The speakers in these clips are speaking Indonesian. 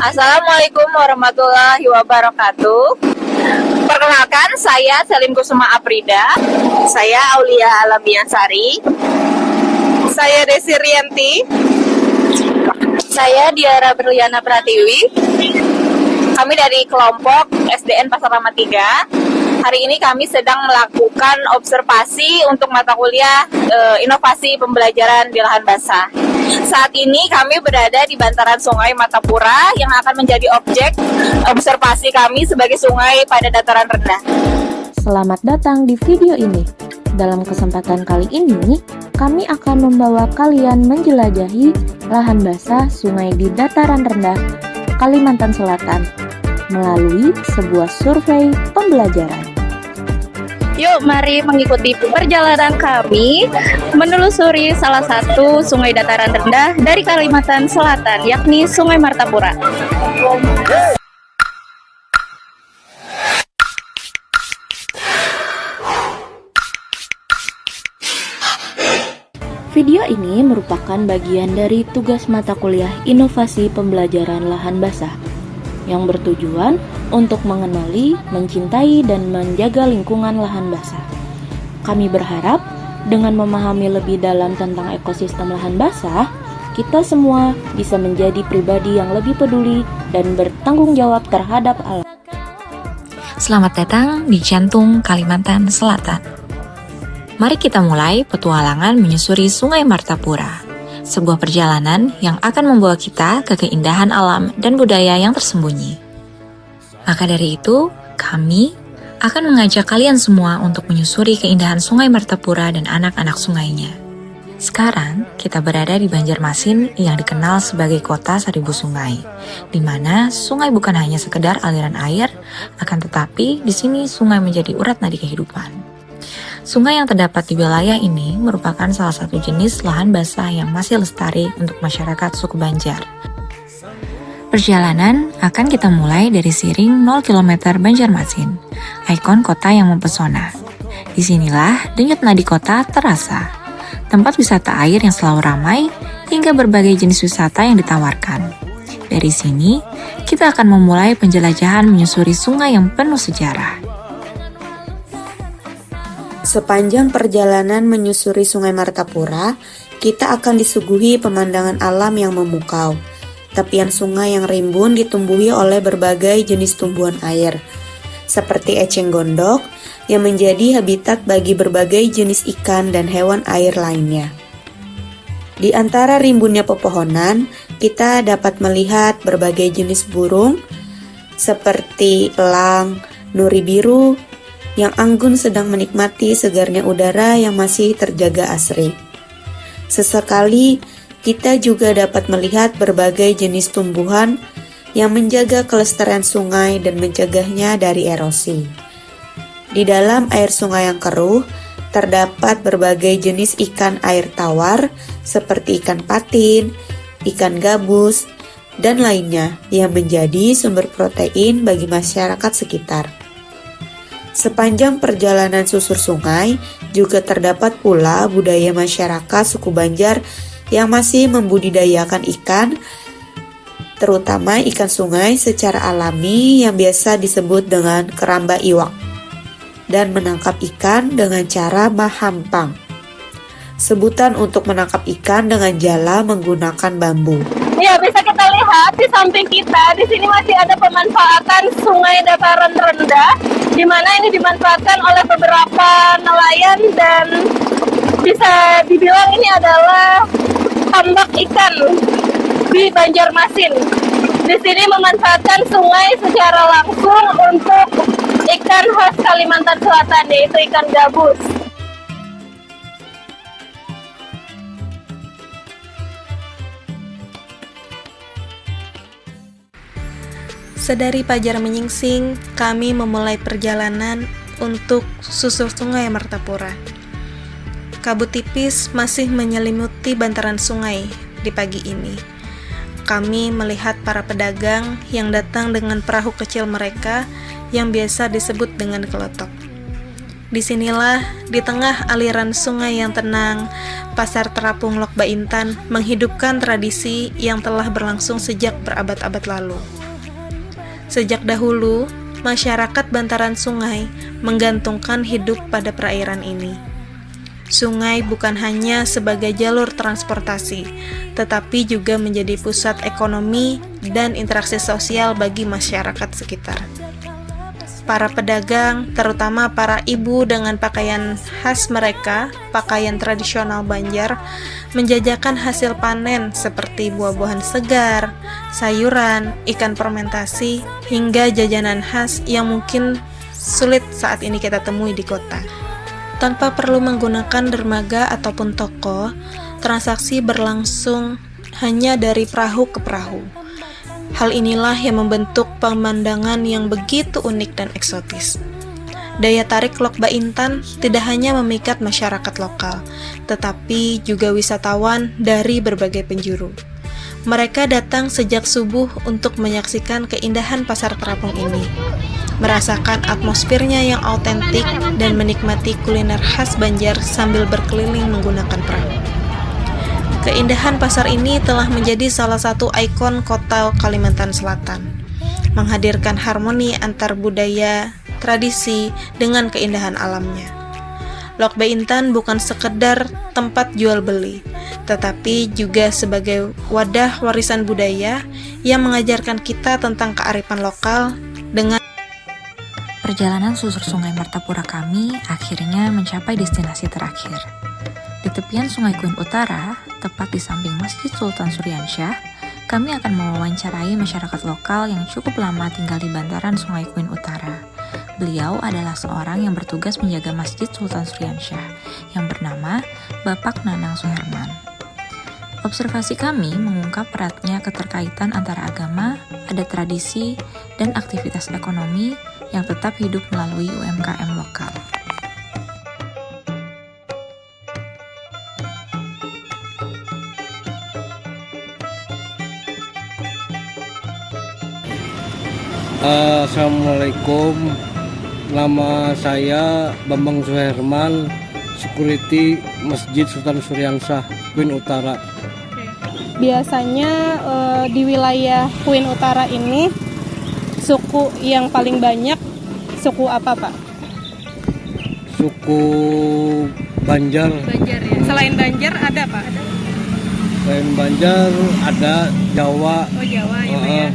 Assalamualaikum warahmatullahi wabarakatuh. Perkenalkan, saya Salim Kusuma Aprida. Saya Aulia Alamiasari. Saya Desi Rianti. Saya Diara Berliana Pratiwi. Kami dari kelompok SDN Pasar Lama 3. Hari ini kami sedang melakukan observasi untuk mata kuliah inovasi pembelajaran di lahan basah. Saat ini kami berada di bantaran Sungai Martapura yang akan menjadi objek observasi kami sebagai sungai pada dataran rendah. Selamat datang di video ini. Dalam kesempatan kali ini, kami akan membawa kalian menjelajahi lahan basah sungai di dataran rendah Kalimantan Selatan melalui sebuah survei pembelajaran. Yuk, mari mengikuti perjalanan kami menelusuri salah satu sungai dataran rendah dari Kalimantan Selatan, yakni Sungai Martapura. Video ini merupakan bagian dari tugas mata kuliah Inovasi Pembelajaran Lahan Basah yang bertujuan untuk mengenali, mencintai, dan menjaga lingkungan lahan basah. Kami berharap dengan memahami lebih dalam tentang ekosistem lahan basah, kita semua bisa menjadi pribadi yang lebih peduli dan bertanggung jawab terhadap alam. Selamat datang di jantung Kalimantan Selatan. Mari kita mulai petualangan menyusuri Sungai Martapura. Sebuah perjalanan yang akan membawa kita ke keindahan alam dan budaya yang tersembunyi. Maka dari itu, kami akan mengajak kalian semua untuk menyusuri keindahan Sungai Martapura dan anak-anak sungainya. Sekarang, kita berada di Banjarmasin yang dikenal sebagai kota seribu sungai, di mana sungai bukan hanya sekedar aliran air, akan tetapi di sini sungai menjadi urat nadi kehidupan. Sungai yang terdapat di wilayah ini merupakan salah satu jenis lahan basah yang masih lestari untuk masyarakat suku Banjar. Perjalanan akan kita mulai dari Siring 0 km Banjarmasin, ikon kota yang mempesona. Disinilah denyut nadi kota terasa, tempat wisata air yang selalu ramai, hingga berbagai jenis wisata yang ditawarkan. Dari sini, kita akan memulai penjelajahan menyusuri sungai yang penuh sejarah. Sepanjang perjalanan menyusuri Sungai Martapura, kita akan disuguhi pemandangan alam yang memukau. Tepian sungai yang rimbun ditumbuhi oleh berbagai jenis tumbuhan air, seperti eceng gondok yang menjadi habitat bagi berbagai jenis ikan dan hewan air lainnya. Di antara rimbunnya pepohonan, kita dapat melihat berbagai jenis burung, seperti elang, nuri biru, yang anggun sedang menikmati segarnya udara yang masih terjaga asri. Sesekali, kita juga dapat melihat berbagai jenis tumbuhan yang menjaga kelestarian sungai dan mencegahnya dari erosi. Di dalam air sungai yang keruh, terdapat berbagai jenis ikan air tawar seperti ikan patin, ikan gabus, dan lainnya yang menjadi sumber protein bagi masyarakat sekitar. Sepanjang perjalanan susur sungai, juga terdapat pula budaya masyarakat suku Banjar yang masih membudidayakan ikan, terutama ikan sungai secara alami yang biasa disebut dengan keramba iwak, dan menangkap ikan dengan cara mahampang. Sebutan untuk menangkap ikan dengan jala menggunakan bambu. Ya, bisa kita lihat di samping kita, di sini masih ada pemanfaatan sungai dataran rendah, di mana ini dimanfaatkan oleh beberapa nelayan dan bisa dibilang ini adalah tambak ikan di Banjarmasin. Di sini memanfaatkan sungai secara langsung untuk ikan khas Kalimantan Selatan, yaitu ikan gabus. Sedari Pajar menyingsing, kami memulai perjalanan untuk susur Sungai Martapura. Kabut tipis masih menyelimuti bantaran sungai di pagi ini. Kami melihat para pedagang yang datang dengan perahu kecil mereka yang biasa disebut dengan kelotok. Disinilah, di tengah aliran sungai yang tenang, Pasar Terapung Lok Baintan menghidupkan tradisi yang telah berlangsung sejak berabad-abad lalu. Sejak dahulu, masyarakat bantaran sungai menggantungkan hidup pada perairan ini. Sungai bukan hanya sebagai jalur transportasi, tetapi juga menjadi pusat ekonomi dan interaksi sosial bagi masyarakat sekitar. Para pedagang, terutama para ibu dengan pakaian khas mereka, pakaian tradisional Banjar, menjajakan hasil panen seperti buah-buahan segar, sayuran, ikan fermentasi, hingga jajanan khas yang mungkin sulit saat ini kita temui di kota. Tanpa perlu menggunakan dermaga ataupun toko, transaksi berlangsung hanya dari perahu ke perahu. Hal inilah yang membentuk pemandangan yang begitu unik dan eksotis. Daya tarik Lok Baintan tidak hanya memikat masyarakat lokal, tetapi juga wisatawan dari berbagai penjuru. Mereka datang sejak subuh untuk menyaksikan keindahan Pasar Terapung ini, merasakan atmosfernya yang autentik dan menikmati kuliner khas Banjar sambil berkeliling menggunakan perahu. Keindahan pasar ini telah menjadi salah satu ikon kota Kalimantan Selatan, menghadirkan harmoni antar budaya, tradisi, dengan keindahan alamnya. Lok Baintan bukan sekedar tempat jual beli, tetapi juga sebagai wadah warisan budaya yang mengajarkan kita tentang kearifan lokal dengan Perjalanan susur Sungai Martapura kami akhirnya mencapai destinasi terakhir. Di tepian Sungai Kuin Utara, tepat di samping Masjid Sultan Suryansyah, kami akan mewawancarai masyarakat lokal yang cukup lama tinggal di bantaran Sungai Kuin Utara. Beliau adalah seorang yang bertugas menjaga Masjid Sultan Suryansyah, yang bernama Bapak Nanang Suherman. Observasi kami mengungkap eratnya keterkaitan antara agama, adat tradisi, dan aktivitas ekonomi yang tetap hidup melalui UMKM lokal. Assalamualaikum, nama saya Bambang Suherman, security Masjid Sultan Suryansyah, Kuin Utara. Biasanya di wilayah Kuin Utara ini suku yang paling banyak suku apa, Pak? Suku Banjar. Banjar ya. Selain Banjar ada, Pak? Selain Banjar ada Jawa. Oh, Jawa ya, Pak ya.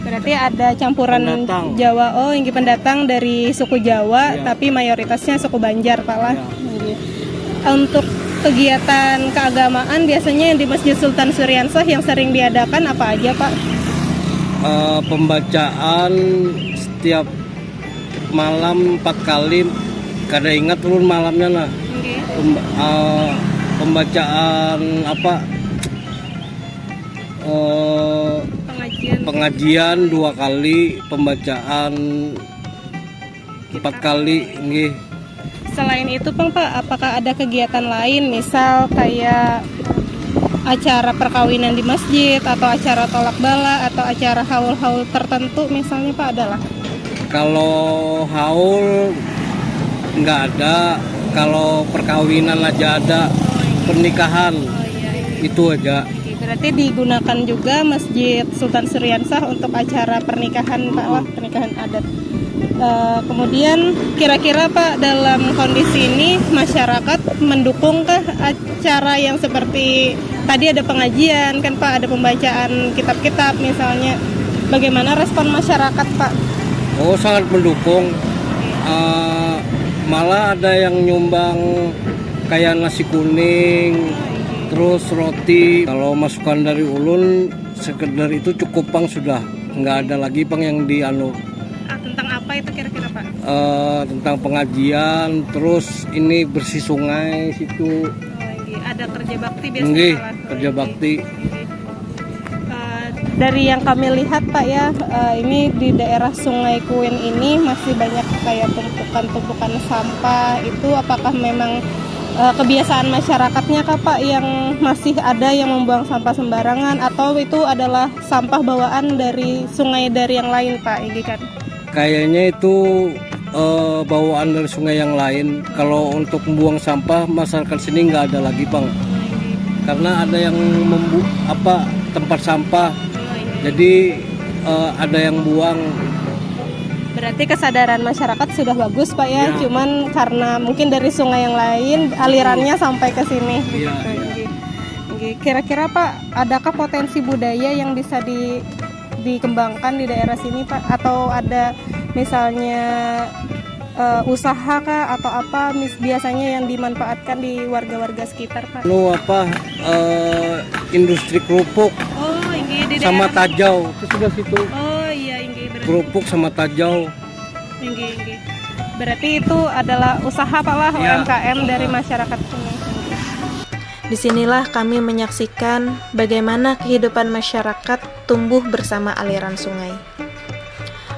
Berarti ada campuran Pendatang. Jawa. Oh, yang pendatang dari suku Jawa, Ya. tapi mayoritasnya suku Banjar, Pak lah. Ya. Untuk kegiatan keagamaan biasanya yang di Masjid Sultan Suryansyah yang sering diadakan apa aja, Pak? Pembacaan setiap malam 4 kali, kada ingat turun malamnya nah. Pembacaan apa? Pengajian 2 kali, pembacaan 4 kali nggih. Selain itu, Pak, apakah ada kegiatan lain, misal kayak acara perkawinan di masjid atau acara tolak bala atau acara haul-haul tertentu misalnya, Pak, adalah? Kalau haul nggak ada, kalau perkawinan aja ada, pernikahan itu aja. Berarti digunakan juga Masjid Sultan Suryansyah untuk acara pernikahan, Pak, lah, pernikahan adat. Kemudian kira-kira, Pak, dalam kondisi ini masyarakat mendukungkah acara yang seperti tadi ada pengajian kan, Pak, ada pembacaan kitab-kitab misalnya. Bagaimana respon masyarakat, Pak? Oh, sangat mendukung. Malah ada yang nyumbang kayak nasi kuning, terus roti. Kalau masukan dari ulun sekedar itu cukup, Pang, sudah. Nggak ada lagi, Pang, yang Tentang apa itu kira-kira, Pak? tentang pengajian, terus ini bersih sungai situ. Ada kerja bakti biasanya. Nggih, Pak? kerja bakti. Dari yang kami lihat, Pak, ya, ini di daerah Sungai Kuin ini masih banyak kayak tumpukan-tumpukan sampah. Itu apakah memang kebiasaan masyarakatnya, Kak, Pak, yang masih ada yang membuang sampah sembarangan, atau itu adalah sampah bawaan dari sungai dari yang lain, Pak? Ini kan Kayaknya itu bawaan dari sungai yang lain. Kalau untuk membuang sampah masyarakat sini nggak ada lagi bang, karena ada yang tempat sampah, jadi ada yang buang. Berarti kesadaran masyarakat sudah bagus Pak ya, Ya. cuman karena mungkin dari sungai yang lain alirannya sampai ke sini. Iya, Oke. Oke. Kira-kira Pak, adakah potensi budaya yang bisa dikembangkan di daerah sini Pak? Atau ada misalnya usaha kah atau apa biasanya yang dimanfaatkan di warga-warga sekitar Pak? Industri kerupuk Oh, di sama daerah. tajau itu sudah situ. Oh iya, berarti. Kerupuk sama tajau. Berarti itu adalah usaha Pak lah, Ya. UMKM dari masyarakat sini. Disinilah kami menyaksikan bagaimana kehidupan masyarakat tumbuh bersama aliran sungai.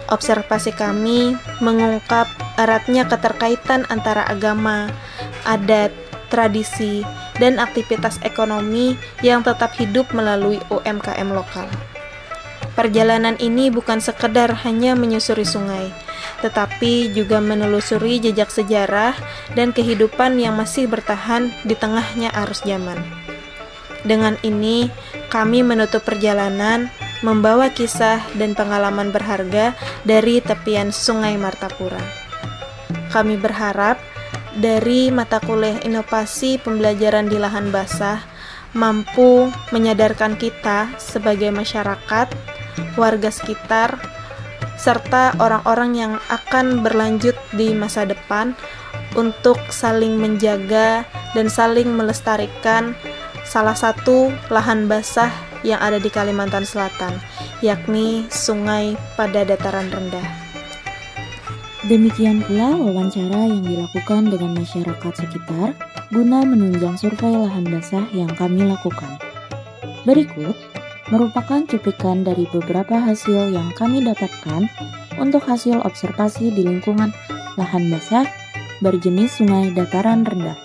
Observasi kami mengungkap eratnya keterkaitan antara agama, adat, tradisi, dan aktivitas ekonomi yang tetap hidup melalui UMKM lokal. Perjalanan ini bukan sekedar hanya menyusuri sungai, tetapi juga menelusuri jejak sejarah dan kehidupan yang masih bertahan di tengahnya arus zaman. Dengan ini, kami menutup perjalanan membawa kisah dan pengalaman berharga dari tepian Sungai Martapura. Kami berharap dari mata kuliah inovasi pembelajaran di lahan basah mampu menyadarkan kita sebagai masyarakat, warga sekitar, serta orang-orang yang akan berlanjut di masa depan untuk saling menjaga dan saling melestarikan salah satu lahan basah yang ada di Kalimantan Selatan, yakni sungai pada dataran rendah. Demikian pula wawancara yang dilakukan dengan masyarakat sekitar guna menunjang survei lahan basah yang kami lakukan. Berikut merupakan cuplikan dari beberapa hasil yang kami dapatkan untuk hasil observasi di lingkungan lahan basah berjenis sungai dataran rendah.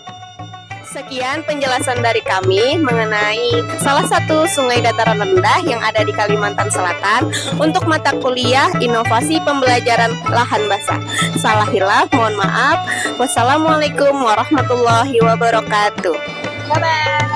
Sekian penjelasan dari kami mengenai salah satu sungai dataran rendah yang ada di Kalimantan Selatan untuk mata kuliah inovasi pembelajaran lahan basah. Salah hilaf, mohon maaf. Wassalamualaikum warahmatullahi wabarakatuh. Bye-bye.